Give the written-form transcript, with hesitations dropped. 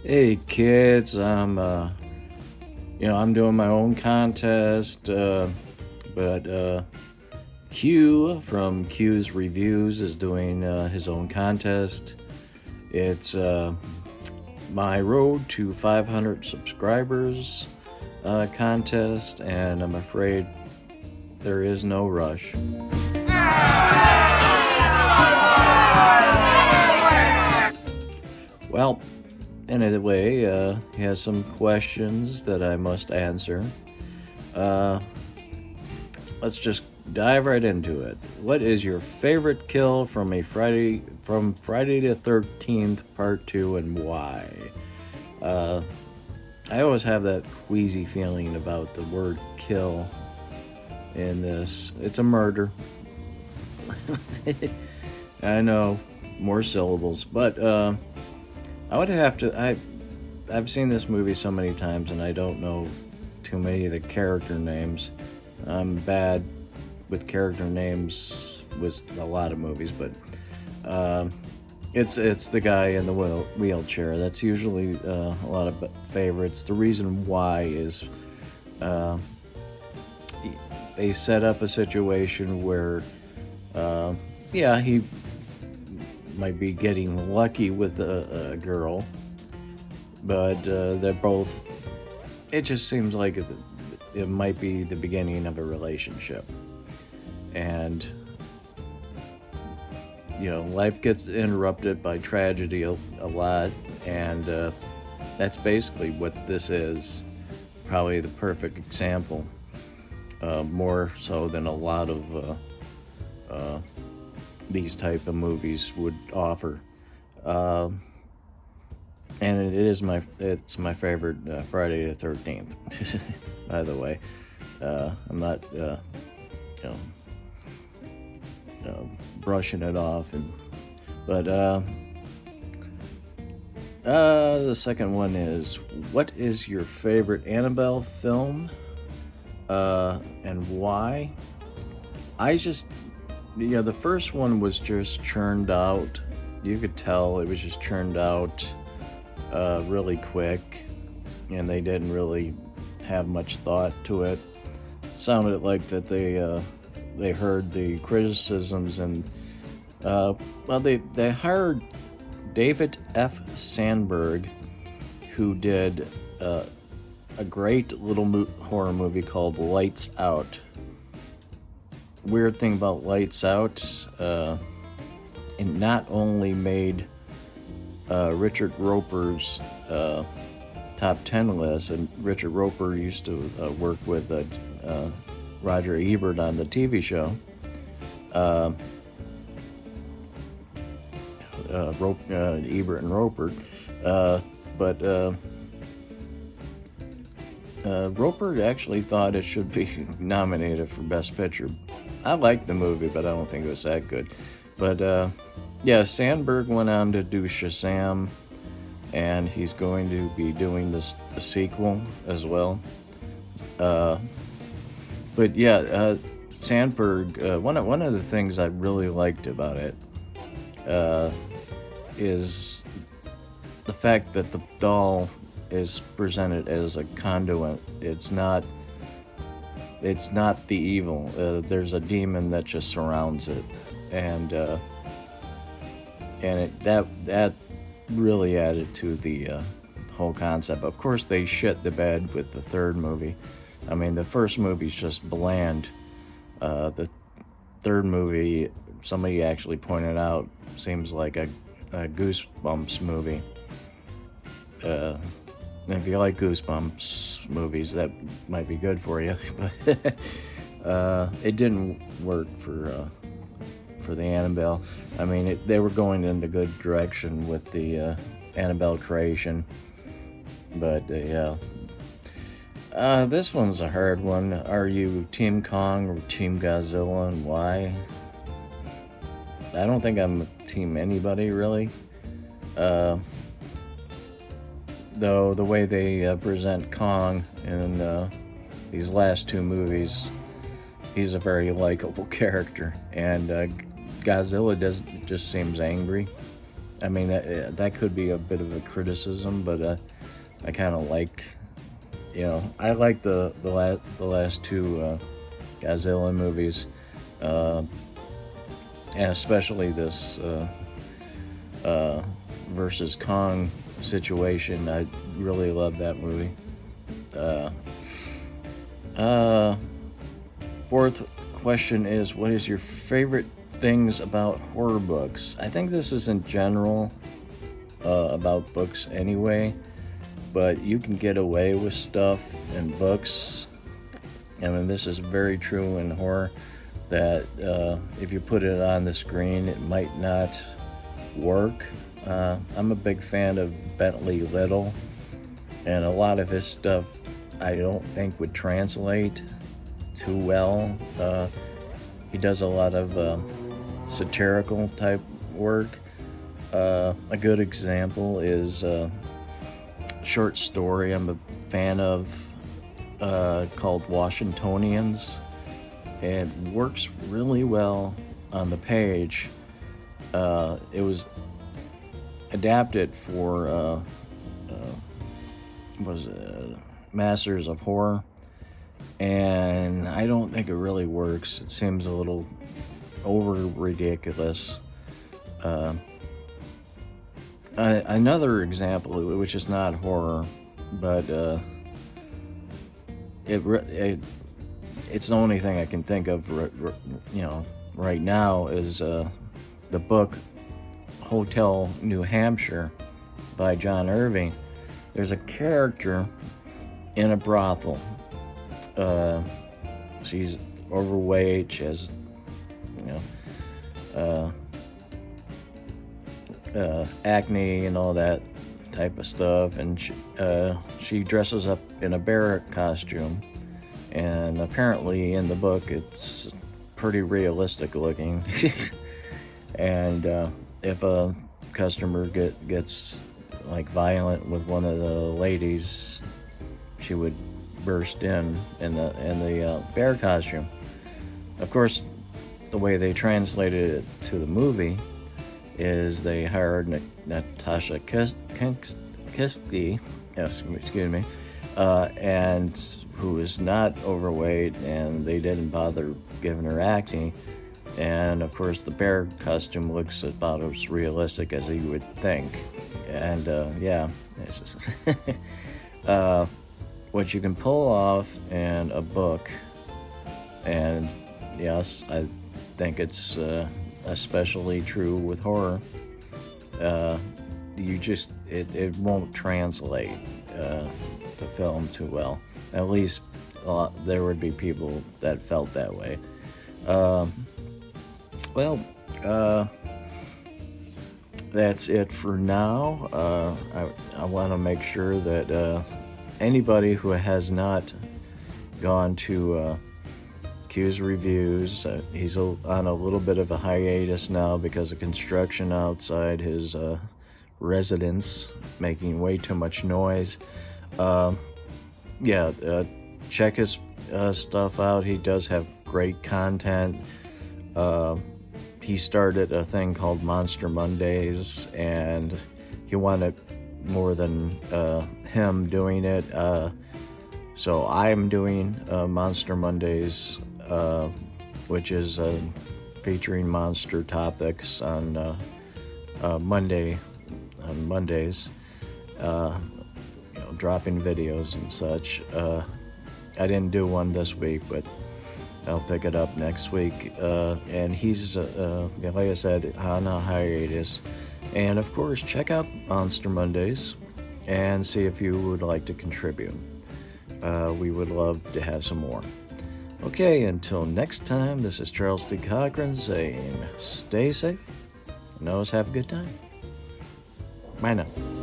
Hey kids, I'm doing my own contest, but Q from Q's Reviews is doing his own contest. It's my road to 500 subscribers contest, and I'm afraid there is no rush. Well, anyway, he has some questions that I must answer. Let's just dive right into it. What is your favorite kill from Friday the 13th Part 2, and why? I always have that queasy feeling about the word kill in this. It's a murder. I know, more syllables, but I would have to. I've seen this movie so many times, and I don't know too many of the character names. I'm bad with character names with a lot of movies, but it's the guy in the wheelchair. That's usually a lot of favorites. The reason why is they set up a situation where, he might be getting lucky with a girl, but they're both. It just seems like it might be the beginning of a relationship, and life gets interrupted by tragedy a lot, and that's basically what this is. Probably the perfect example, more so than a lot of these type of movies would offer, and it's my favorite Friday the 13th. By the way, I'm not brushing it off, but the second one is, what is your favorite Annabelle film, and why? The first one was just churned out. You could tell it was just churned out really quick, and they didn't really have much thought to it. It sounded like that they heard the criticisms, and they hired David F. Sandberg, who did a great little horror movie called Lights Out. Weird thing about Lights Out, it not only made Richard Roper's top 10 list, and Richard Roper used to work with Roger Ebert on the TV show. Ebert and Roper, but Roper actually thought it should be nominated for Best Picture. I liked the movie, but I don't think it was that good. But Sandberg went on to do Shazam, and he's going to be doing the sequel as well. Sandberg. One of the things I really liked about it is the fact that the doll is presented as a conduit. It's not the evil. There's a demon that just surrounds it, and that really added to the whole concept. Of course, they shit the bed with the third movie. I mean, the first movie's just bland. The third movie, somebody actually pointed out, seems like a Goosebumps movie. If you like Goosebumps movies, that might be good for you. But it didn't work for the Annabelle. I mean, they were going in the good direction with the Annabelle creation, but this one's a hard one. Are you Team Kong or Team Godzilla, and why? I don't think I'm Team anybody, really. Though the way they present Kong in these last two movies, he's a very likable character, and Godzilla just seems angry. I mean, that could be a bit of a criticism, but I kind of like, I like the last two Godzilla movies, and especially this versus Kong situation. I really love that movie. Fourth question is, what is your favorite things about horror books? I think this is in general about books anyway, but you can get away with stuff in books. I mean, this is very true in horror, that if you put it on the screen, it might not work. I'm a big fan of Bentley Little, and a lot of his stuff I don't think would translate too well. He does a lot of satirical type work. A good example is a short story I'm a fan of called Washingtonians. It works really well on the page. It was adapted for Masters of Horror, and I don't think it really works. It seems a little over ridiculous. Another example, which is not horror, but it's the only thing I can think of, right now, is the book Hotel New Hampshire by John Irving. There's a character in a brothel. She's overweight. She has, acne and all that type of stuff, and she dresses up in a bear costume, and apparently in the book it's pretty realistic looking. And if a customer gets like violent with one of the ladies, she would burst in the bear costume. Of course, the way they translated it to the movie is they hired Natasha Kiski, and who is not overweight, and they didn't bother giving her acne. And of course, the bear costume looks about as realistic as you would think. And it's just what you can pull off in a book, and yes, I think it's especially true with horror. It won't translate to film too well. At least there would be people that felt that way. That's it for now. I want to make sure that anybody who has not gone to Q's Reviews, he's on a little bit of a hiatus now because of construction outside his residence, making way too much noise. Check his stuff out. He does have great content. He started a thing called Monster Mondays, and he wanted more than him doing it. So I'm doing Monster Mondays, which is featuring monster topics on Mondays, dropping videos and such. I didn't do one this week, but I'll pick it up next week. And he's, like I said, on a hiatus. And of course, check out Monster Mondays and see if you would like to contribute. We would love to have some more. Okay, until next time, this is Charles D. Cochran saying stay safe and always have a good time. Bye now.